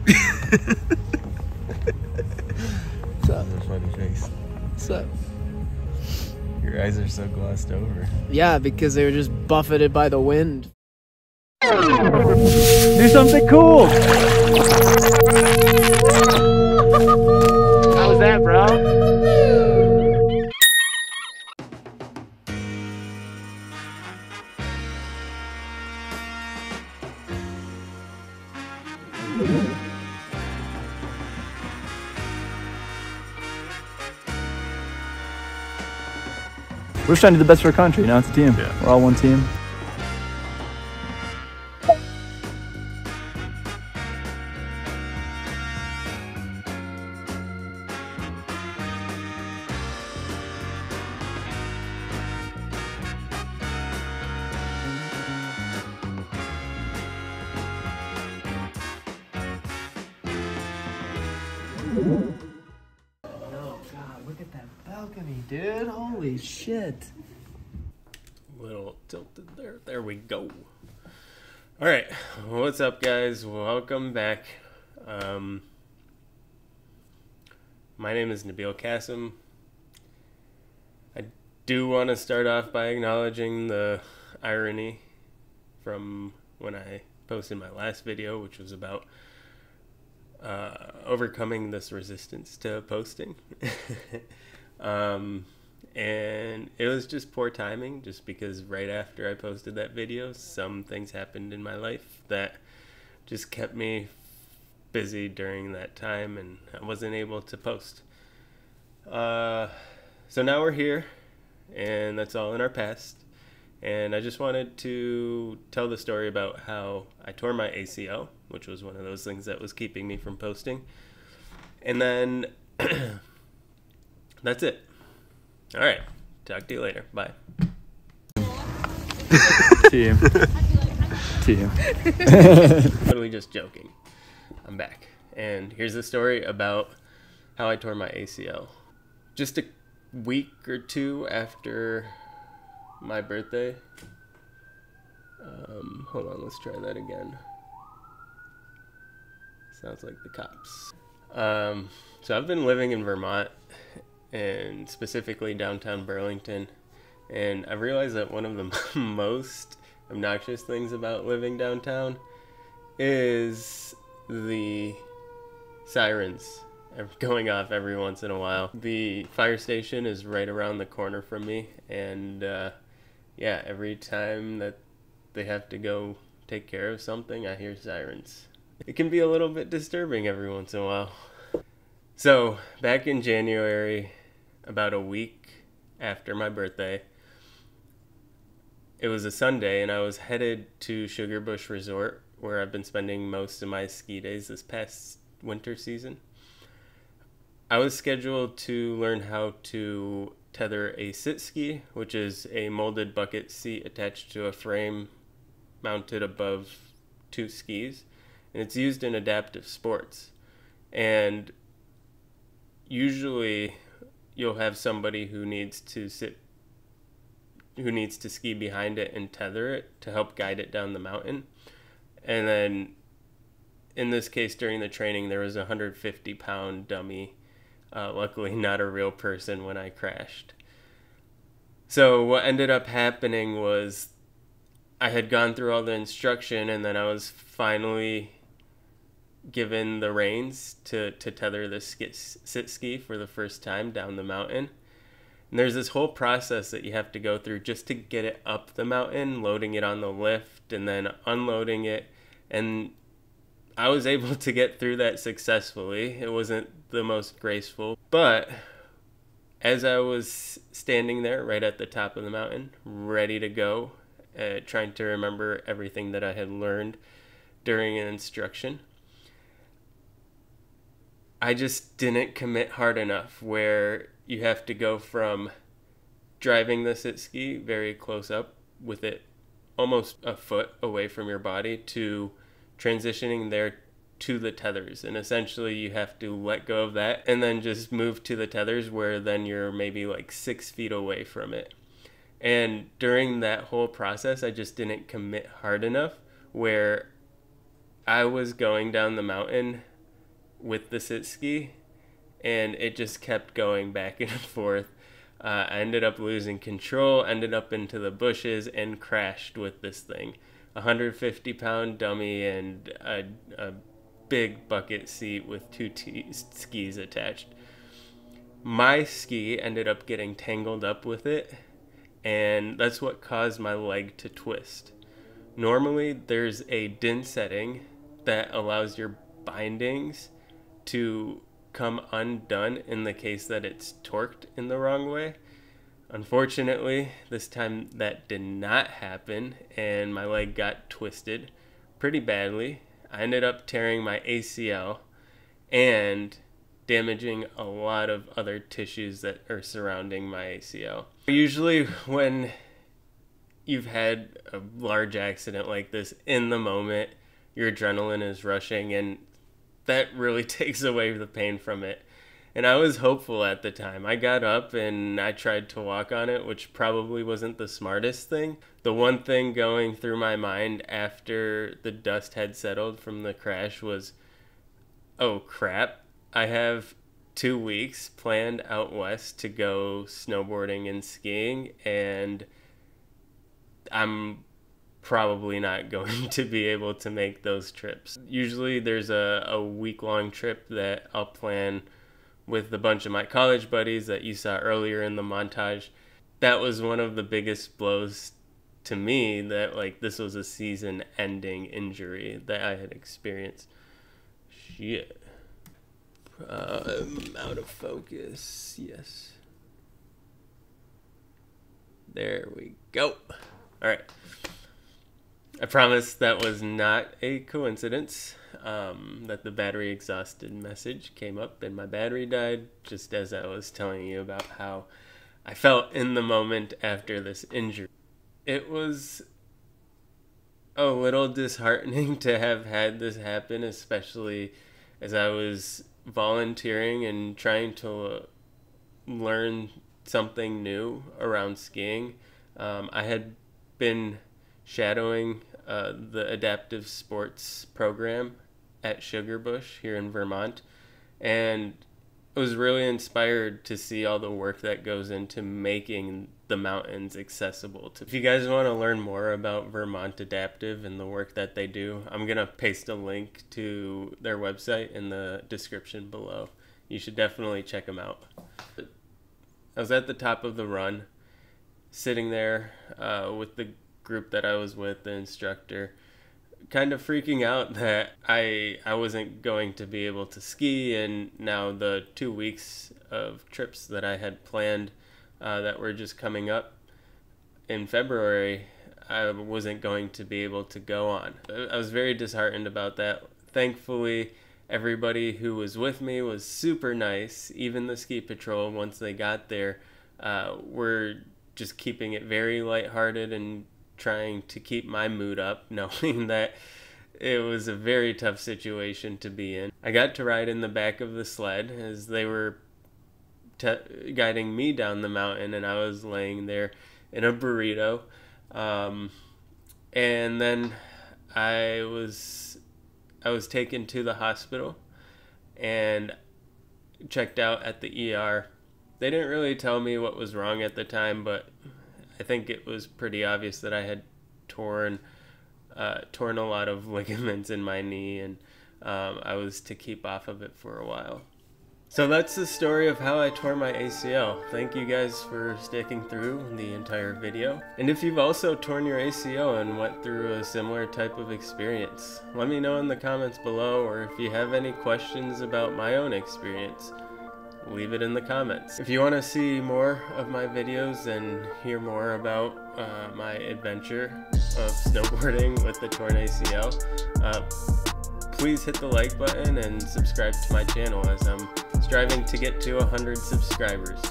What's up? That's a funny face. What's up? Your eyes are so glossed over. Yeah, because they were just buffeted by the wind. Do something cool! How was that, bro? We're just trying to do the best for our country. Now it's a team. Yeah. We're all one team. Oh god, look at that balcony, dude. Holy shit. Little tilted there. There we go. All right, what's up, guys? Welcome back. My name is Nabil Qasim. I do want to start off by acknowledging the irony from when I posted my last video, which was about overcoming this resistance to posting. And it was just poor timing, just because right after I posted that video, some things happened in my life that just kept me busy during that time, and I wasn't able to post. So now we're here, and that's all in our past. And I just wanted to tell the story about how I tore my ACL, which was one of those things that was keeping me from posting. And then that's it. All right. Talk to you later. Bye. Team. Team. Totally just joking. I'm back. And here's the story about how I tore my ACL. Just a week or two after my birthday. Hold on, let's try that again. Sounds like the cops. So I've been living in Vermont, and specifically downtown Burlington, and I realized that one of the most obnoxious things about living downtown is the sirens going off every once in a while. The fire station is right around the corner from me, and yeah, every time that they have to go take care of something, I hear sirens. It can be a little bit disturbing every once in a while. So back in January, about a week after my birthday, it was a Sunday, and I was headed to Sugar Bush Resort, where I've been spending most of my ski days this past winter season. I was scheduled to learn how to tether a sit ski, which is a molded bucket seat attached to a frame mounted above two skis, and it's used in adaptive sports. And usually you'll have somebody who needs to ski behind it and tether it to help guide it down the mountain. And then in this case, during the training, there was a 150-pound dummy, luckily not a real person, when I crashed. So what ended up happening was I had gone through all the instruction, and then I was finally given the reins to tether the sit ski for the first time down the mountain. And there's this whole process that you have to go through just to get it up the mountain, loading it on the lift and then unloading it. And I was able to get through that successfully. It wasn't the most graceful, but as I was standing there right at the top of the mountain, ready to go, trying to remember everything that I had learned during an instruction, I just didn't commit hard enough, where you have to go from driving the sit ski very close up with it almost a foot away from your body to transitioning there to the tethers. And essentially you have to let go of that and then just move to the tethers, where then you're maybe like 6 feet away from it. And during that whole process, I just didn't commit hard enough, where I was going down the mountain with the sit ski, and it just kept going back and forth. I ended up losing control, ended up into the bushes, and crashed with this thing. 150-pound dummy and a big bucket seat with two skis attached. My ski ended up getting tangled up with it, and that's what caused my leg to twist. Normally, there's a DIN setting that allows your bindings to come undone in the case that it's torqued in the wrong way. Unfortunately, this time that did not happen, and my leg got twisted pretty badly. I ended up tearing my ACL and damaging a lot of other tissues that are surrounding my ACL. Usually when you've had a large accident like this, in the moment, your adrenaline is rushing, and that really takes away the pain from it. And I was hopeful at the time. I got up and I tried to walk on it, which probably wasn't the smartest thing. The one thing going through my mind after the dust had settled from the crash was, oh crap, I have 2 weeks planned out west to go snowboarding and skiing, and I'm probably not going to be able to make those trips. Usually there's a week-long trip that I'll plan with a bunch of my college buddies that you saw earlier in the montage. That was one of the biggest blows to me, that like this was a season-ending injury that I had experienced. Shit. I'm out of focus. Yes. There we go. All right. I promise that was not a coincidence, that the battery exhausted message came up and my battery died, just as I was telling you about how I felt in the moment after this injury. It was a little disheartening to have had this happen, especially as I was volunteering and trying to learn something new around skiing. I had been shadowing the adaptive sports program at Sugarbush here in Vermont, and I was really inspired to see all the work that goes into making the mountains accessible to. If you guys want to learn more about Vermont Adaptive and the work that they do, I'm gonna paste a link to their website in the description below. You should definitely check them out. I was at the top of the run, sitting there with the group that I was with, the instructor, kind of freaking out that I wasn't going to be able to ski, and now the 2 weeks of trips that I had planned that were just coming up in February, I wasn't going to be able to go on. I was very disheartened about that. Thankfully, everybody who was with me was super nice. Even the ski patrol, once they got there, were just keeping it very lighthearted and trying to keep my mood up, knowing that it was a very tough situation to be in. I got to ride in the back of the sled as they were guiding me down the mountain, and I was laying there in a burrito. And then I was taken to the hospital and checked out at the ER. They didn't really tell me what was wrong at the time, but I think it was pretty obvious that I had torn a lot of ligaments in my knee, and I was to keep off of it for a while. So that's the story of how I tore my ACL. Thank you guys for sticking through the entire video. And if you've also torn your ACL and went through a similar type of experience, let me know in the comments below, or if you have any questions about my own experience, leave it in the comments. If you want to see more of my videos and hear more about my adventure of snowboarding with the torn ACL, please hit the like button and subscribe to my channel, as I'm striving to get to 100 subscribers.